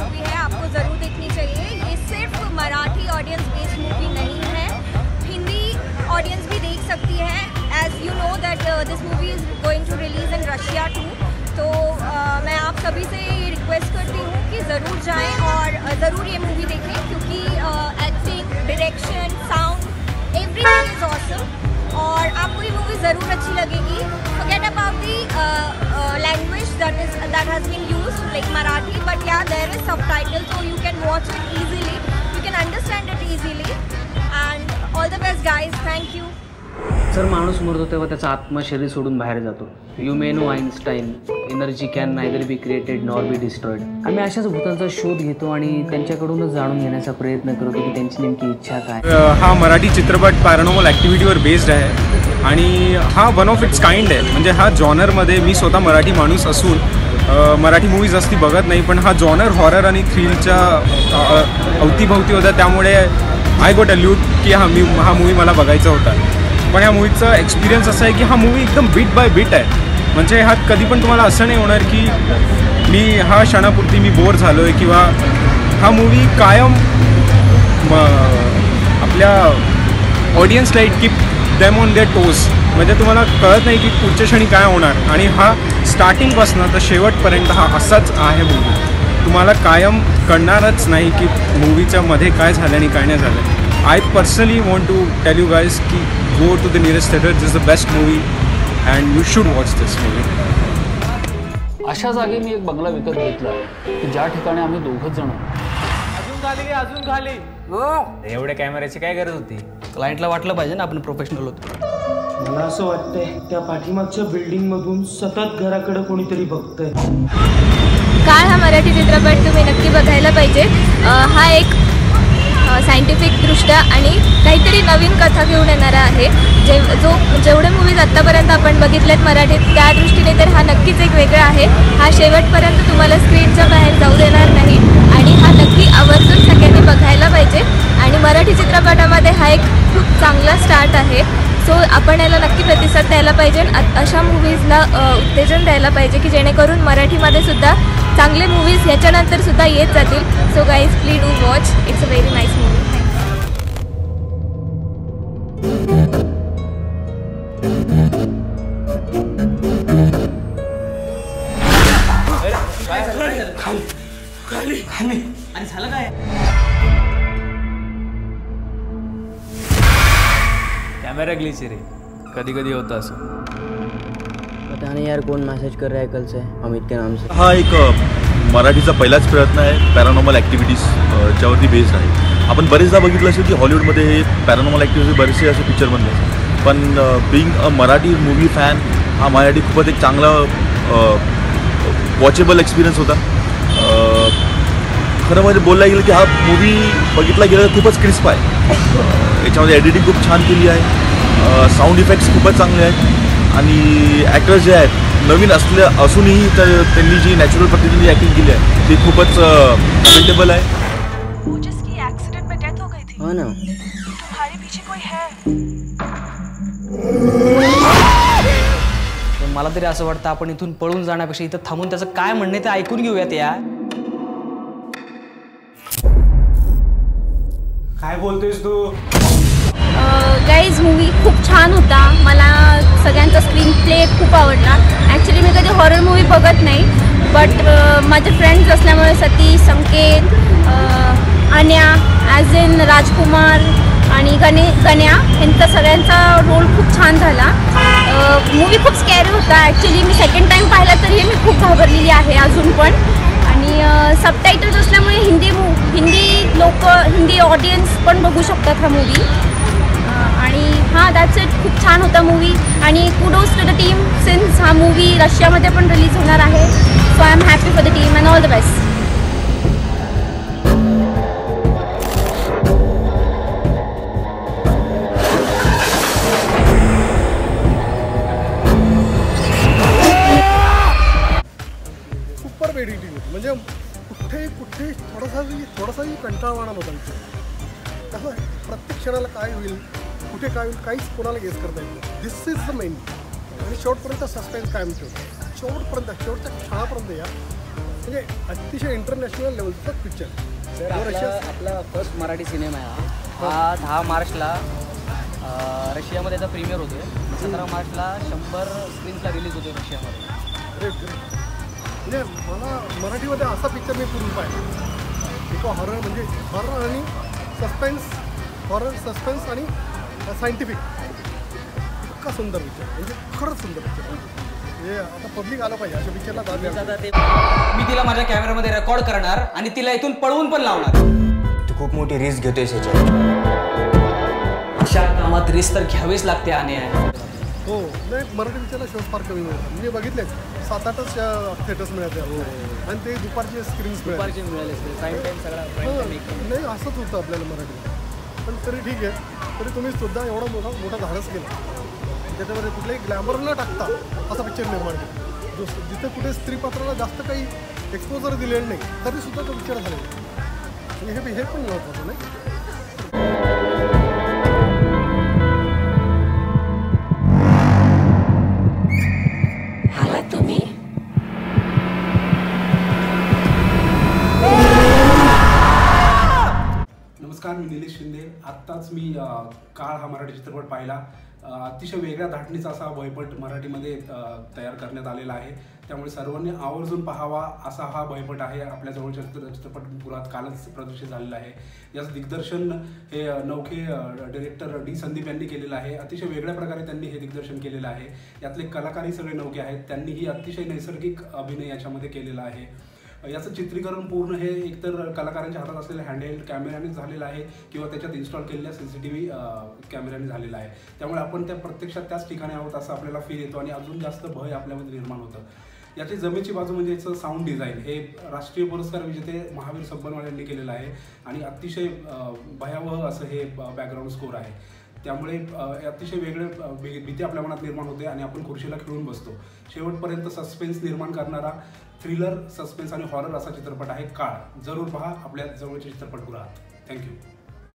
Movie है, आपको ज़रूर देखनी चाहिए। ये सिर्फ मराठी ऑडियंस बेस्ड मूवी नहीं है, हिंदी ऑडियंस भी देख सकती है। As you know that this movie is going to release in Russia too. तो मैं आप सभी से ये रिक्वेस्ट करती हूँ कि ज़रूर जाएं और ज़रूर ये मूवी देखें, क्योंकि acting, direction, sound, everything is awesome और आपको ये मूवी ज़रूर अच्छी लगेगी। Forget about the language that has been used, like Marathi, but yeah, there is subtitle, so you can watch it easily, you can understand it easily, and all the best guys, thank you. जर माणूस मरतो तेव्हा त्याचा आत्मा शरीर सोडून बाहेर जातो. You may know Einstein, energy can neither be created nor be destroyed. आम्ही अशाच भूतांचा शोध घेतो आणि त्यांच्याकडूनच जाणून घेण्याचा प्रयत्न करतो की त्यांची नेमकी इच्छा काय. हा मराठी चित्रपट पॅरानॉर्मल ॲक्टिव्हिटीवर बेस्ड आहे आणि हा वन ऑफ इट्स काइंड आहे. म्हणजे हा जॉनरमध्ये मी स्वतः मराठी माणूस असून मराठी मूवीज असती बघत नाही, पण हा जॉनर हॉरर आणि थ्रिलच्या अवतीभवती होता, त्यामुळे आय गॉट अल्यूड की हा मूवी मला बघायचा होता. पण ह्या मूवीचा एक्सपिरियन्स असा आहे की हा मूवी एकदम बीट बाय बीट आहे. म्हणजे ह्यात कधी पण तुम्हाला असं नाही होणार की मी हा क्षणापुरती मी बोर झालो आहे, किंवा हा मूवी कायम आपल्या ऑडियन्सला it keep them on their toes. म्हणजे तुम्हाला कळत नाही की पुढच्या क्षणी काय होणार, आणि हा स्टार्टिंगपासून तर शेवटपर्यंत हा असाच आहे मूवी. तुम्हाला कायम कळणारच नाही की मूवीच्या मध्ये काय झालं आणि काय नाही झालं. I personally want to tell you guys ki go to the nearest theater. This is the best movie and you should watch this movie. अशा जागी मी एक बंगला विकत घेतला की ज्या ठिकाणी आम्ही दोघंच जण. अजून खाली एवढ्या कॅमेऱ्याची काय गरज होती. क्लायंटला वाटलं पाहिजे ना आपण प्रोफेशनल होतो. मला असं वाटतंय त्या पाठीमागच्या बिल्डिंग मधून सतत घराकडे कोणीतरी बघतंय. काय हा मराठी चित्रपट तुम्ही नक्की बघायला पाहिजे. हा एक सायंटिफिकदृष्ट्या आणि काहीतरी नवीन कथा घेऊन येणारा आहे. जेवढे मूवीज आत्तापर्यंत आपण बघितलेत मराठीत, त्या दृष्टीने तर हा नक्कीच एक वेगळा आहे. हा शेवटपर्यंत तुम्हाला स्क्रीनच्या बाहेर जाऊ देणार नाही आणि हा नक्की आवर्जून सगळ्यांनी बघायला पाहिजे. आणि मराठी चित्रपटामध्ये हा एक खूप चांगला स्टार्ट आहे. सो आपण याला नक्की प्रतिसाद द्यायला पाहिजे, अशा मूवीजला उत्तेजन द्यायला पाहिजे की जेणेकरून मराठीमध्ये सुद्धा चांगले मूवीज ह्याच्यानंतर सुद्धा येत जातील. So guys please do watch, it's a very nice movie. आणि झालं काय. कॅमेरा ग्लिच रे, कधी कधी होतं असं. पता नहीं यार कौन मैसेज कर रहा है कल से अमित के नाम से. हा एक मराठीचा पहिलाच प्रयत्न आहे पॅरानॉर्मल ॲक्टिव्हिटीजच्यावरती बेस्ड आहे. आपण बरेचदा बघितलं असेल की हॉलिवूडमध्ये हे पॅरानॉर्मल ॲक्टिव्हिटीज बरेचसे असे पिक्चर बनले, पण being a Marathi movie fan हा माझ्यासाठी खूपच एक चांगला वॉचेबल एक्सपिरियन्स होता. खरं म्हणजे बोलला गेलं की हा मूवी बघितला गेला तर खूपच क्रिस्प आहे. याच्यामध्ये एडिटिंग खूप छान केली आहे, साऊंड इफेक्ट्स खूपच चांगले आहेत आणि ॲक्टर्स जे आहेत नवीन असूनही तर त्यांनी जी नॅचरल पद्धतीने ॲक्टिंग केली आहे ती खूपच कमेंटेबल आहे. जिसकी एक्सीडेंट में डेथ हो गई थी. हाँ ना. तुम्हारे पीछे कोई है. मला तरी असं वाटतं आपण इथून पळून जाण्यापेक्षा इथं थांबून त्याचं काय म्हणणे ते ऐकून घेऊयात. या काय बोलतोयस तू. गाईज मूवी खूप छान होता. मला सगळ्यांचा स्क्रीन प्ले खूप आवडला. ॲक्च्युली मी कधी हॉरर मूवी बघत नाही, बट माझे फ्रेंड्स असल्यामुळे सतीश, संकेत, अन्या ॲज इन राजकुमार आणि गण्या यांचा सगळ्यांचा रोल खूप छान झाला. मूवी खूप स्कॅरी होता. ॲक्च्युली मी सेकंड टाईम पाहिला तरी मी खूप घाबरलेली आहे अजून पण. आणि सबटायटल्स असल्यामुळे हिंदी ऑडियन्स पण बघू शकतात हा मूवी. आणि हां दॅट्स इट. खूप छान होता मूवी आणि kudos to the team since हा मूवी रशियामध्ये पण रिलीज होणार आहे. So I am happy for the team and all the best. Super editing होती. म्हणजे कुठे थोडासाही कंटाळवाणा नव्हता. कसं प्रत्येक क्षणाला काय होईल, कुठे काय होईल, काहीच कोणाला गेस करता येईल. दिस इज द मेन. आणि शेवटपर्यंत सस्पेन्स कायम ठेवतो. शेवटच्या क्षणापर्यंत या म्हणजे अतिशय इंटरनॅशनल लेवलचा पिक्चर. सर आपला फर्स्ट मराठी सिनेमा आहे हा 10 मार्चला रशियामध्ये याचा प्रीमियर होतो आहे. 17 मार्चला 100 स्क्रीन्सला रिलीज होतो रशियामध्ये. म्हणजे मला मराठीमध्ये असा पिक्चर मी पूर्ण पाहिजे तो हॉरर म्हणजे हॉरर आणि सस्पेन्स आणि सायंटिफिक. इतका सुंदर पिक्चर म्हणजे खरंच सुंदर पिक्चर. म्हणजे आता पब्लिक आलं पाहिजे अशा पिक्चरला दाद. मी तिला माझ्या कॅमेऱ्यामध्ये रेकॉर्ड करणार आणि तिला इथून पळवून पण लावणार. तू खूप मोठी रिस्क घेतोयस याच्यात. अशा कामात रिस्क तर घ्यावीच लागते. आणि हो नाही मराठी पिक्चरला शोज फार कमी मिळतात. म्हणजे बघितले 7-8च थिएटर्स मिळाले आणि ते दुपारचे स्क्रीन्स दुपारचे मिळाले नाही असंच होतं आपल्याला मराठी. पण तरी ठीक आहे. तरी तुम्ही सुद्धा एवढा मोठा धाडस केला त्याच्यामध्ये कुठलाही ग्लॅमर न टाकता असा पिक्चर निर्माण केला. जिथे कुठे स्त्री पात्राला जास्त काही एक्सपोजर दिलेलं नाही तरी सुद्धा तो पिक्चर झालेला. म्हणजे हे पण महत्त्वाचं नाही. नमस्कार, मी निलेश शिंदे. आत्ताच मी काळ हा मराठी चित्रपट पाहिला. अतिशय वेगळ्या धाटणीचा असा भयपट मराठीमध्ये तयार करण्यात आलेला आहे. त्यामुळे सर्वांनी आवर्जून पाहावा असा हा भयपट आहे. आपल्या जवळच्या चित्रपटगृहात कालच प्रदर्शित झालेला आहे. याचं दिग्दर्शन हे नौखे डिरेक्टर डी संदीप यांनी केलेलं आहे. अतिशय वेगळ्या प्रकारे त्यांनी हे दिग्दर्शन केलेलं आहे. यातले कलाकारही सगळे नौके आहेत. त्यांनीही अतिशय नैसर्गिक अभिनय याच्यामध्ये केलेला आहे. याचं चित्रीकरण पूर्ण हे एकतर कलाकारांच्या हातात असलेल्या हँडहेल्ड कॅमेऱ्याने झालेलं आहे किंवा त्याच्यात इन्स्टॉल केलेल्या CCTV कॅमेऱ्याने झालेला आहे. त्यामुळे आपण त्या प्रत्यक्षात त्याच ठिकाणी आहोत असं आपल्याला फील येतो आणि अजून जास्त भय आपल्यामध्ये निर्माण होतं. याची जमेची बाजू म्हणजे याचं साऊंड डिझाईन हे राष्ट्रीय पुरस्कार विजेते महावीर सब्बनवाल यांनी केलेलं आहे आणि अतिशय भयावह असं हे बॅकग्राऊंड स्कोर आहे. त्यामुळे अतिशय वेगळे भीती आपल्या मनात निर्माण होते आणि आपण खुर्शीला खिळून बसतो. शेवटपर्यंत सस्पेन्स निर्माण करणारा थ्रिलर, सस्पेन्स आणि हॉरर असा चित्रपट आहे काळ. जरूर पहा आपल्या जवळच्या चित्रपटगृहात. थँक्यू.